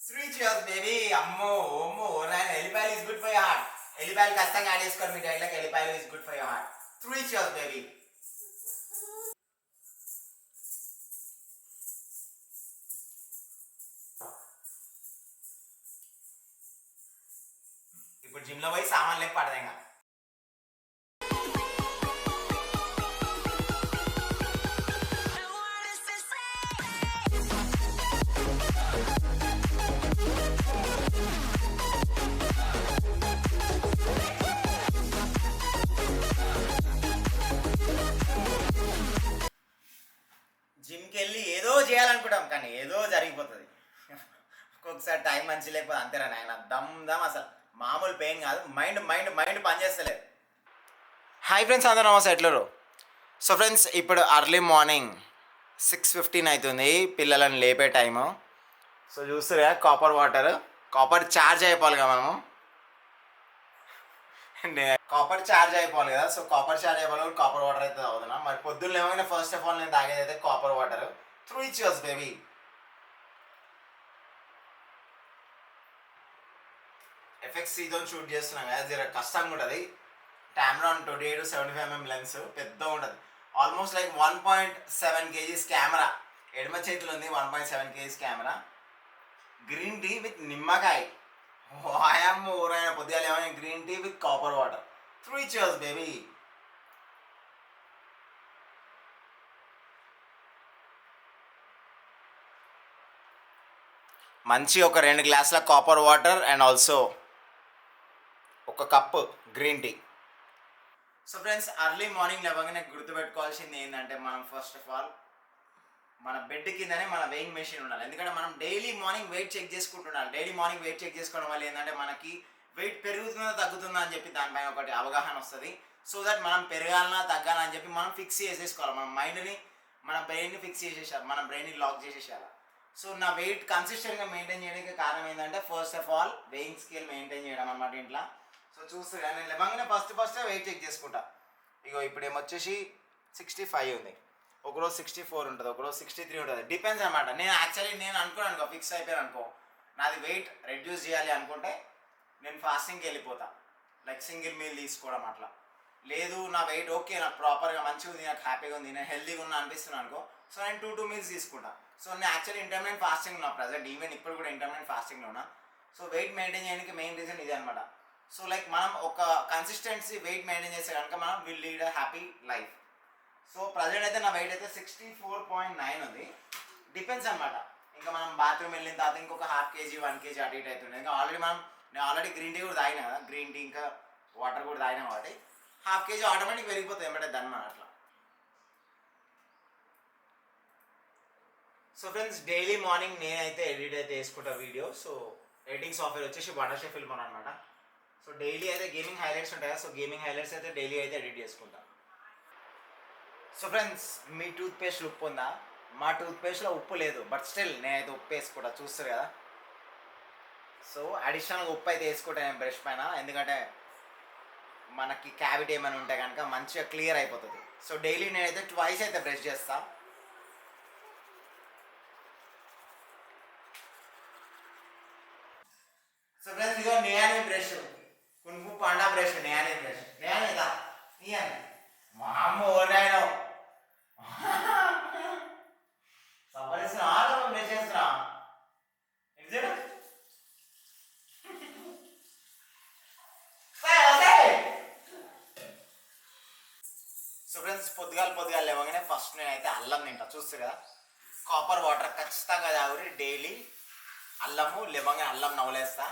Three cheers, baby. Ammo, Ommo, Oran. Elipal is good for your heart. Elipal ఖచ్చితంగా add చేసుకోవాలి మీ diet like ఎలిపాయలు is good for your heart. Three cheers, baby. ఇప్పుడు gym లో పోయి సామాన్లు లేక పడదేగా. జిమ్కి వెళ్ళి ఏదో చేయాలనుకుంటాం కానీ ఏదో జరిగిపోతుంది. ఒక్కొక్కసారి టైం మంచి లేకపోతే అంతేరా నాయన దమ్ అసలు మామూలు పెయిన్ కాదు. మైండ్ మైండ్ మైండ్ పనిచేస్తలేదు. హాయ్ ఫ్రెండ్స్, అందరూ నమస్తే, ఎట్లరు? సో ఫ్రెండ్స్, ఇప్పుడు అర్లీ మార్నింగ్ 6:15 అవుతుంది, పిల్లలను లేపే టైము. సో చూస్తారు కాపర్ వాటర్, కాపర్ ఛార్జ్ అయిపోవాలి కదా మనము, కాపర్ ఛార్జ్ అయిపోవాలి కదా. సో కాపర్ ఛార్జ్ అయిపోవాలి, కాపర్ వాటర్ అయితే తాగుతున్నా. మరి పొద్దున్న ఏమైనా ఫస్ట్ ఆఫ్ ఆల్ నేను తాగేది అయితే కాపర్ వాటర్. 3 cheers, baby. FX3తో షూట్ చేస్తున్నాం కదా, జర కష్టంగా ఉంటుంది. టామ్రాన్ 28-75mm లెన్స్ పెద్ద ఉంటుంది. ఆల్మోస్ట్ లైక్ 1.7 kgs కెమెరా ఎడమ చేతిలో ఉంది. 1.7 kgs camera. Green tea with నిమ్మకాయ. వాయమ్మ ఊరైన పొద్దుగాల ఏమైనా green tea with copper water. 3 cheers, baby. మంచి ఒక 2 గ్లాసుల కాపర్ వాటర్ అండ్ ఆల్సో ఒక కప్పు green tea. So friends, early morning లేవగానే గుర్తుపెట్టుకోవాల్సింది ఏంటంటే, మనం ఫస్ట్ ఆఫ్ ఆల్ మన బెడ్ కిందనే మన వెయింగ్ మెషిన్ ఉండాలి. ఎందుకంటే మనం డైలీ మార్నింగ్ వెయిట్ చెక్ చేసుకుంటుండాలి. డైలీ మార్నింగ్ వెయిట్ చెక్ చేసుకోవడం వల్ల ఏంటంటే మనకి వెయిట్ పెరుగుతుందా తగ్గుతుందా అని చెప్పి దానిపైన ఒకటి అవగాహన వస్తుంది. సో దట్ మనం పెరగాలన్నా తగ్గాలా అని చెప్పి మనం ఫిక్స్ చేసేసుకోవాలి. మన మైండ్ని, మన బ్రెయిన్ని ఫిక్స్ చేసేసాలి, మన బ్రెయిన్ని లాక్ చేసేసేయాలి. సో నా వెయిట్ కన్సిస్టెంట్గా మెయింటైన్ చేయడానికి కారణం ఏంటంటే, first of all weighing scale maintain చేయడం అన్నమాట ఇంట్లో. సో చూస్తే నేను లేవగానే ఫస్ట్ వెయిట్ చెక్ చేసుకుంటా. ఇగో ఇప్పుడు ఏమొచ్చేసి 65 ఉంది, ఒకరోజు 64 ఉంటుంది, ఒకరోజు 63 ఉంటుంది. డిపెండ్స్ అనమాట. నేను అనుకున్నాను ఫిక్స్ అయిపోయాను అనుకో, నాది వెయిట్ రెడ్యూస్ చేయాలి అనుకుంటే నేను ఫాస్టింగ్కి వెళ్ళిపోతా, లైక్ సింగిల్ మీల్ తీసుకోవడం అట్లా. లేదు నా వెయిట్ ఓకే, నాకు ప్రాపర్గా మంచిగా ఉంది, నాకు హ్యాపీగా ఉంది, నేను హెల్తీగా ఉన్నా అనిపిస్తున్నాను అనుకో, సో నేను 2 మీల్స్ తీసుకుంటా. సో నేను యాక్చువల్లీ ఇంటర్మీడియట్ ఫాస్టింగ్ ఉన్నా ప్రజెంట్, ఈవెన్ ఇప్పుడు కూడా ఇంటర్మీడియట్ ఫాస్టింగ్లో ఉన్నా. సో వెయిట్ మెయింటైన్ చేయడానికి మెయిన్ రీజన్ ఇదే అనమాట. సో లైక్ మనం ఒక కన్సిస్టెన్సీ వెయిట్ మెయింటైన్ చేస్తే కనుక మనం will lead a happy life. So present అయితే నా వెయిట్ అయితే 64.9 ఉంది. డిపెండ్స్ అనమాట. ఇంకా మనం బాత్రూమ్ వెళ్ళిన తర్వాత ఇంకొక 1/2 kg 1 kg అటు ఇటు అవుతుంది. ఇంకా నేను ఆల్రెడీ గ్రీన్ టీ కూడా తాగినా కదా, గ్రీన్ టీ ఇంకా వాటర్ కూడా తాగినా కాబట్టి 1/2 kg ఆటోమేటిక్ పెరిగిపోతుంది ఏమంటే దాన్ని మన అట్లా. సో ఫ్రెండ్స్, డైలీ మార్నింగ్ నేనైతే ఎడిట్ అయితే వేసుకుంటా వీడియో. సో ఎడిటింగ్ సాఫ్ట్వేర్ వచ్చేసి వాటర్షే ఫిల్మర్ అనమాట. సో డైలీ అయితే గేమింగ్ హైలైట్స్ ఉంటాయి కదా, సో గేమింగ్ హైలైట్స్ అయితే డైలీ అయితే ఎడిట్ చేసుకుంటా. సో ఫ్రెండ్స్, మీ టూత్పేస్ట్లో ఉప్పు ఉందా? మా టూత్పేస్ట్లో ఉప్పు లేదు, బట్ స్టిల్ నేనైతే ఉప్పు వేసుకుంటా, చూస్తారు కదా. సో అడిషనల్గా ఉప్పు అయితే వేసుకుంటా నేను బ్రష్ పైన, ఎందుకంటే మనకి క్యావిటీ ఏమైనా ఉంటే కనుక మంచిగా క్లియర్ అయిపోతుంది. సో డైలీ నేనైతే 2 అయితే బ్రష్ చేస్తా. సో ఫ్రెండ్స్, ఇదో నేనే బ్రష్, కునుపు పండా బ్రష్, నేనే బ్రష్, నేనేదా నీయని మా అమ్మ ఓడాయో సంపాదిస్తున్నా బ్రష్ చేస్తున్నా. సో ఫ్రెండ్స్, పొద్దుగాల లేవగానే ఫస్ట్ నేనైతే అల్లం తింటా, చూస్తారు కదా. కాపర్ వాటర్ ఖచ్చితంగా తాగురి డైలీ. అల్లము లేవగానే అల్లం నవలేస్తా.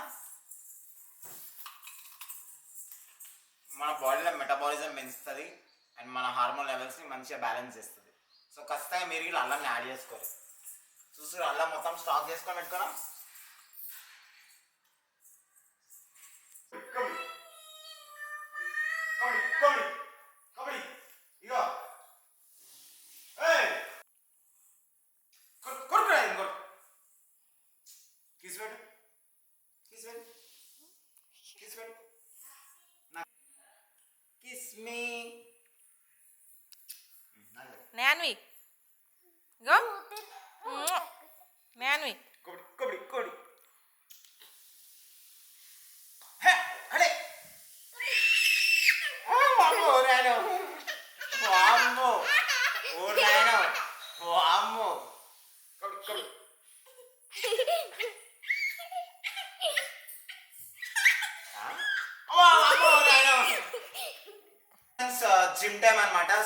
మన బాడీలో మెటబాలిజం పెంచుతుంది అండ్ మన హార్మోన్ లెవెల్స్ని మంచిగా బ్యాలెన్స్ చేస్తుంది. సో ఖచ్చితంగా మీరు ఇలా అల్లంని యాడ్ చేసుకోరు. చూసారు, అల్లం మొత్తం స్టాక్ చేసుకొని పెట్టుకున్నాం. ఇగో కిస్ మీ నాన్వి గో నాన్వి కొడి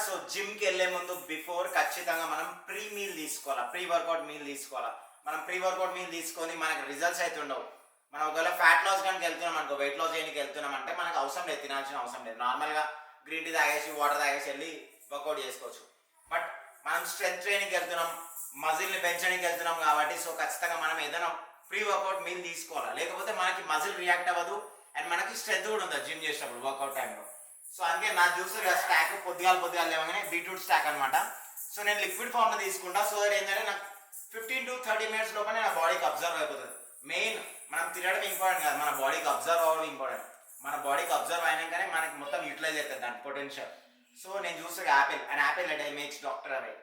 సో జిమ్కి వెళ్ళే ముందు బిఫోర్ ఖచ్చితంగా మనం ప్రీ మీల్ తీసుకోవాలా, ప్రీ వర్కౌట్ మీల్ తీసుకోవాలా. మనం ప్రీ వర్కౌట్ మీల్ తీసుకొని మనకు రిజల్ట్స్ అయితే ఉండవు. మనం ఒకవేళ ఫ్యాట్ లాస్ కానీ వెళ్తున్నాం అనుకో, వెయిట్ లాస్ చేయడానికి వెళ్తున్నాం అంటే మనకు అవసరం లేదు, తినాల్సిన అవసరం లేదు. నార్మల్గా గ్రీన్ టీ తాగేసి వాటర్ తాగేసి వెళ్ళి వర్కౌట్ చేసుకోవచ్చు. బట్ మనం స్ట్రెంత్ ట్రైనింగ్కి వెళ్తున్నాం, మజిల్ని పెంచడానికి వెళ్తున్నాం కాబట్టి సో ఖచ్చితంగా మనం ఏదైనా ప్రీ వర్కౌట్ మీల్ తీసుకోవాలి. లేకపోతే మనకి మజిల్ రియాక్ట్ అవ్వదు అండ్ మనకి స్ట్రెంత్ కూడా ఉంది జిమ్ చేసేటప్పుడు వర్కౌట్ టైంలో. సో అందుకే నా చూసారు స్టాక్ పొద్దుగాల లేవగానే బీట్రూట్ స్టాక్ అనమాట. సో నేను లిక్విడ్ ఫామ్లో తీసుకుంటా. సో దట్ ఏంటంటే నాకు 15 to 30 minutes లోపల నా బాడీకి అబ్జర్వ్ అయిపోతుంది. మెయిన్ మనం తినడం ఇంపార్టెంట్ కాదు, మన బాడీకి అబ్జర్వ్ అవ్వడం ఇంపార్టెంట్. మన బాడీకి అబ్జర్వ్ అయినాకనే మనకి మొత్తం యూటిలైజ్ అవుతుంది దాని పొటెన్షియల్. సో నేను చూస్తే apple and apple at I makes doctor away.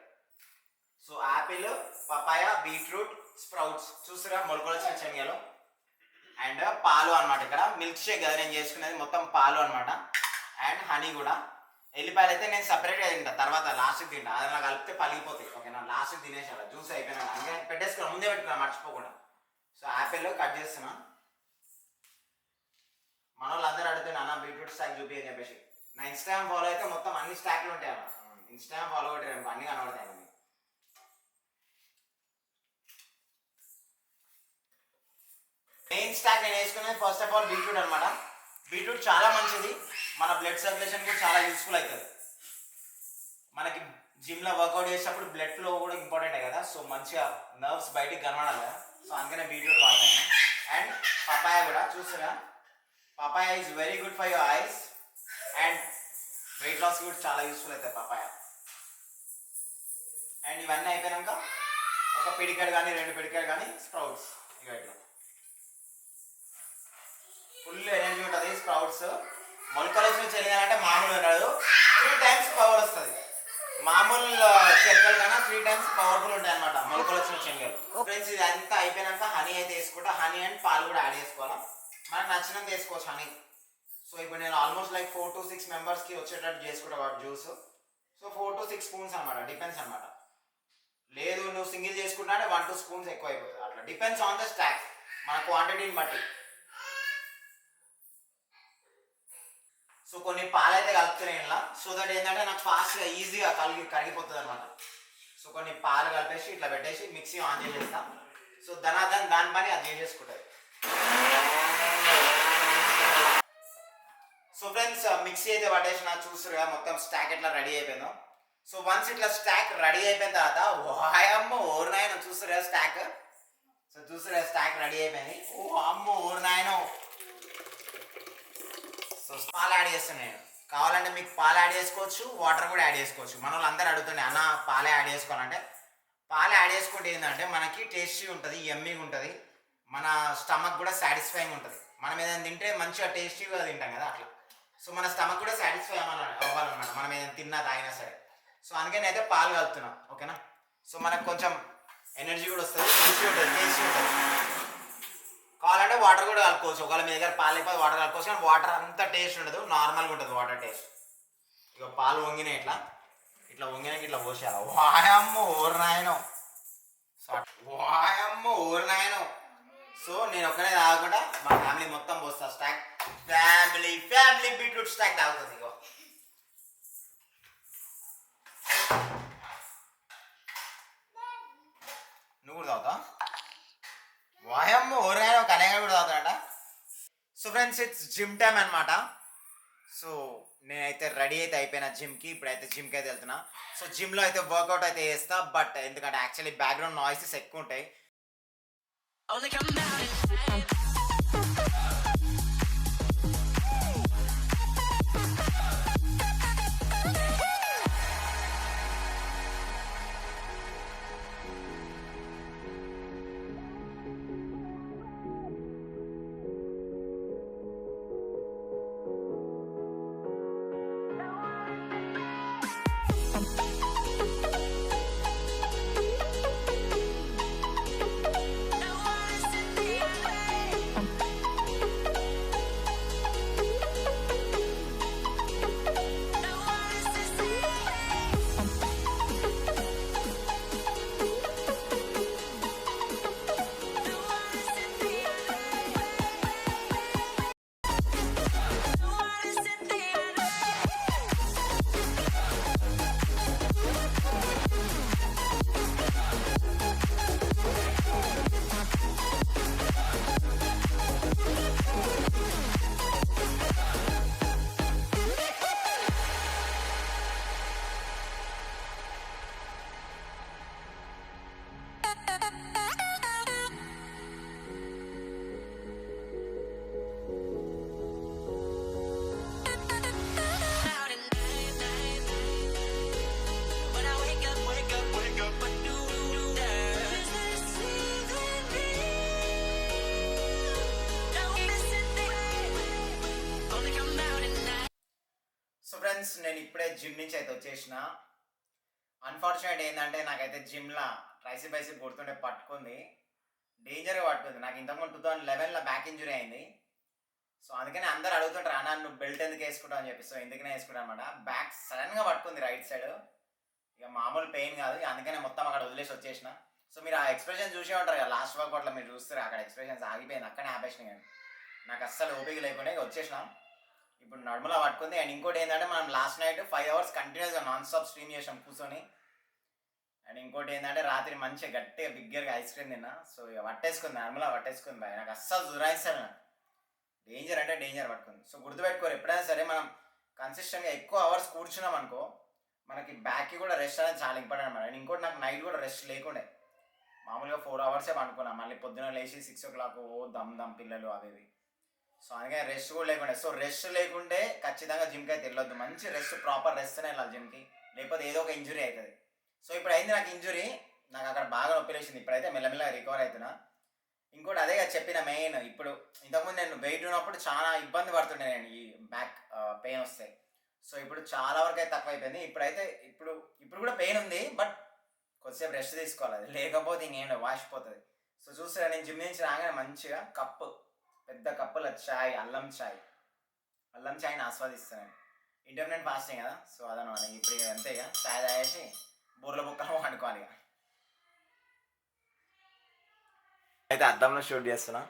So apple, papaya, beetroot, sprouts చూసారా మొలకొచ్చిన శనగలు అండ్ పాలు అనమాట. ఇక్కడ మిల్క్ షేక్ కదా నేను చేసుకునేది, మొత్తం పాలు అనమాట అండ్ హనీ కూడా. ఎల్లిపాయలు అయితే నేను సపరేట్గా తింటా, తర్వాత లాస్ట్కి తింటా. అది నాకు కలిపితే పలిగిపోతాయి. ఓకేనా, లాస్ట్కి తినేసాను, జ్యూస్ అయిపోయినా అందుకే పెట్టేసుకున్నా, ముందే పెట్టుకున్నా మర్చిపోకుండా. సో యాపిల్ కట్ చేస్తున్నా. మన వాళ్ళు అందరూ అడుగుతున్నా అన్న బీట్రూట్ స్టాక్ చూపి అని చెప్పేసి. నా ఇన్స్టాగ్రామ్ ఫాలో అయితే మొత్తం అన్ని స్టాక్లు ఉంటాయి అన్న. ఇన్స్టాగ్రామ్ ఫాలో కొట్టాను అన్ని కనబడతాయి అన్న. మెయిన్ స్టాక్ నేను వేసుకునేది ఫస్ట్ ఆఫ్ ఆల్ బీట్రూట్ అనమాట. బీట్రూట్ చాలా మంచిది, మన బ్లడ్ సర్క్యులేషన్ కూడా చాలా యూస్ఫుల్ అవుతుంది. మనకి జిమ్లో వర్కౌట్ చేసేటప్పుడు బ్లడ్ ఫ్లో కూడా ఇంపార్టెంట్ కదా. సో మంచిగా నర్వ్స్ బయటికి కనబడాలి కదా. సో అందుకనే బీట్రూట్ వాడతాను. అండ్ పపాయ కూడా చూసారా, papaya is very good for your eyes and weight loss కూడా చాలా యూస్ఫుల్ అవుతుంది పపాయ. అండ్ ఇవన్నీ అయిపోయాక ఒక పిడికాడు కానీ 2 పిడికాడు కానీ స్ప్రౌట్స్. ఇక ఇట్లా ఫుల్ ఎనర్జీ ఉంటుంది స్ప్రౌట్స్. మొలకలు వచ్చిన శనగలు మామూలు ఉండదు, 3 times పవర్ వస్తుంది. మామూలు శనగలు కన్నా 3 times పవర్ఫుల్ ఉంటాయి అనమాట మొలకలు వచ్చిన శనగలు. ఫ్రెండ్స్ ఇది అంతా అయిపోయినాక హనీ అయితే వేసుకుంటా. హనీ అండ్ పాలు కూడా యాడ్ చేసుకోవాలా, మనకు నచ్చినంత వేసుకోవచ్చు హనీ. సో ఇప్పుడు నేను ఆల్మోస్ట్ లైక్ 4 to 6 మెంబర్స్కి వచ్చేటట్టు చేసుకుంటా వాటి జ్యూస్. సో 4 to 6 స్పూన్స్ అనమాట, డిపెండ్స్ అనమాట. లేదు నువ్వు సింగిల్ చేసుకుంటా అంటే 1 to 2 స్పూన్స్ ఎక్కువ అయిపోతుంది. అట్లా డిపెండ్స్ ఆన్ ద స్టాక్, మన క్వాంటిటీని బట్టి. సో కొన్ని పాలైతే కలుపుతున్నాయి ఇలా, సో దట్ ఏంటంటే నాకు ఫాస్ట్గా ఈజీగా కరిగిపోతుంది అనమాట. సో కొన్ని పాలు కలిపేసి ఇట్లా పెట్టేసి మిక్సీ ఆన్ చేసేస్తాం. సో దాని పని అది చేసేసుకుంటుంది. సో ఫ్రెండ్స్ మిక్సీ అయితే పట్టేసిన చూస్తురుగా మొత్తం స్టాక్ ఎట్లా రెడీ అయిపోయిందో. సో వన్స్ ఇట్లా స్టాక్ రెడీ అయిపోయిన తర్వాత ఓ ఓరినాయన చూస్తురుగా స్టాక్. సో చూస్తురుగా స్టాక్ రెడీ అయిపోయింది. ఓ అమ్మో ఓరినాయన. సో పాలు యాడ్ చేస్తాను నేను. కావాలంటే మీకు పాలు యాడ్ చేసుకోవచ్చు, వాటర్ కూడా యాడ్ చేసుకోవచ్చు. మన వాళ్ళు అందరూ అడుగుతున్నాయి అన్న పాలే యాడ్ చేసుకోవాలంటే. పాలు యాడ్ చేసుకుంటే ఏంటంటే మనకి టేస్టీ ఉంటుంది, యమ్మీగా ఉంటుంది, మన స్టమక్ కూడా సాటిస్ఫైయింగ్ ఉంటుంది. మనం ఏదైనా తింటే మంచిగా టేస్టీగా తింటాం కదా అట్లా. సో మన స్టమక్ కూడా సాటిస్ఫై అవ్వాలన్నమాట మనం ఏదైనా తిన్నా తాగినా సరే. సో అందుకని అయితే పాలు కలుపుతున్నాం. ఓకేనా, సో మనకు కొంచెం ఎనర్జీ కూడా వస్తుంది, మంచిగా ఉంటుంది, టేస్టీ ఉంటుంది. కావాలంటే వాటర్ కూడా కలుపుకోవచ్చు. ఒకవేళ మీ దగ్గర పాలు అయిపోయి వాటర్ కలుపుకోవచ్చు, కానీ వాటర్ అంతా టేస్ట్ ఉండదు, నార్మల్గా ఉంటుంది వాటర్ టేస్ట్. ఇక పాలు వంగినాయి ఇట్లా వంగినాక ఇట్లా పోసేయాలి. వాయమ్మో ఊరినాయనో, వాయమ్మో ఊరినాయనో. సో నేను ఒక్కనే తాగకుండా మా ఫ్యామిలీ మొత్తం పోస్తా. స్టాక్ ఫ్యామిలీ బీట్రూట్ స్టాక్ తాగుతుంది. ఇగో నువ్వు కూడా తాగుతా? వాయమ్మ ఓరైనా కనగా కూడా తాగుతాడ. So friends it's gym time అనమాట. సో నేనైతే రెడీ అయితే అయిపోయినా జిమ్కి. ఇప్పుడైతే జిమ్కి అయితే వెళ్తున్నా. సో జిమ్లో అయితే వర్కౌట్ అయితే చేస్తా, బట్ ఎందుకంటే యాక్చువల్లీ బ్యాక్గ్రౌండ్ నాయిసెస్ ఎక్కువ ఉంటాయి. ఫ్రెండ్స్ నేను ఇప్పుడే జిమ్ నుంచి అయితే వచ్చేసిన. అన్ఫార్చునేట్ ఏంటంటే నాకైతే జిమ్లో ట్రైసిప్ బైసిప్ కొడుతుంటే పట్టుకుంది, డేంజర్గా పట్టుకుంది. నాకు ఇంతకుముందు 2011లో బ్యాక్ ఇంజురీ అయింది. సో అందుకని అందరు అడుగుతుంటారు అన్న నువ్వు బెల్ట్ ఎందుకు వేసుకుంటావు అని చెప్పి. సో ఎందుకనే వేసుకుంటాను అనమాట. బ్యాక్ సడన్గా పట్టుకుంది రైట్ సైడ్, ఇక మామూలు పెయిన్ కాదు. అందుకనే మొత్తం అక్కడ వదిలేసి వచ్చేసిన. సో మీరు ఆ ఎక్స్ప్రెషన్ చూసే ఉంటారు కదా లాస్ట్ వర్కౌట్లో, మీరు చూస్తారు అక్కడ ఎక్స్ప్రెషన్స్ ఆగిపోయింది, అక్కడే ఆపేసిన. కానీ నాకు అస్సలు ఓపిక లేకుండా ఇక వచ్చేసినాం. ఇప్పుడు నడుములా పట్టుకుంది. అండ్ ఇంకోటి ఏంటంటే మనం లాస్ట్ నైట్ 5 hours కంటిన్యూస్గా నాన్ స్టాప్ స్ట్రీమ్ చేసాం కూర్చొని. అండ్ ఇంకోటి ఏంటంటే రాత్రి మంచిగా గట్టిగా బిగ్గరగా ఐస్ క్రీమ్ తిన్నా. సో ఇక పట్టేసుకుంది, నడుములా పట్టేసుకుంది బాయ్. నాకు అస్సలు జురాయిస్తాను, నాకు డేంజర్ అంటే డేంజర్ పట్టుకుంది. సో గుర్తుపెట్టుకోరు ఎప్పుడైనా సరే, మనం కన్సిస్టెంట్గా ఎక్కువ అవర్స్ కూర్చున్నాం అనుకో మనకి బ్యాక్కి కూడా రెస్ట్ అనేది చాలా ఇంపార్టెంట్ అనమాట. అండ్ ఇంకోటి నాకు నైట్ కూడా రెస్ట్ లేకుండే, మామూలుగా 4 hours పండుకున్నాను. మళ్ళీ పొద్దున లేచి 6 o'clock దమ్ దమ్ పిల్లలు అవి. సో అందుకే రెస్ట్ కూడా లేకుండే. సో రెస్ట్ లేకుంటే ఖచ్చితంగా జిమ్కి అయితే వెళ్ళొద్దు. మంచి రెస్ట్, ప్రాపర్ రెస్ట్నే వెళ్ళాలి జిమ్కి, లేకపోతే ఏదో ఒక ఇంజురీ అవుతుంది. సో ఇప్పుడు అయింది నాకు ఇంజురీ, నాకు అక్కడ బాగా నొప్పి లేచింది. ఇప్పుడైతే మెల్లమెల్లగా రికవర్ అవుతున్నా. ఇంకోటి అదే చెప్పిన మెయిన్, ఇప్పుడు ఇంతకుముందు నేను వెయిట్ ఉన్నప్పుడు చాలా ఇబ్బంది పడుతుండే నేను, ఈ బ్యాక్ పెయిన్ వస్తాయి. సో ఇప్పుడు చాలా వరకు అయితే తక్కువ అయిపోయింది. ఇప్పుడు కూడా పెయిన్ ఉంది, బట్ కొద్దిసేపు రెస్ట్ తీసుకోవాలి, అది లేకపోతే ఇంకేం వాసిపోతుంది. సో చూస్తే నేను జిమ్ నుంచి రాగానే మంచిగా పెద్ద కప్పుల చాయ్, అల్లం చాయ్ని ఆస్వాదిస్తాను. ఇంటర్మీడియట్ ఫాస్టింగ్ కదా, సో అదనమాట. ఇప్పుడు ఇక అంతే, ఇక చాయ్ తాగేసి బుర్రల బుక్కలు వండుకోవాలి. ఇక అయితే అద్దంలో షూట్ చేస్తున్నా.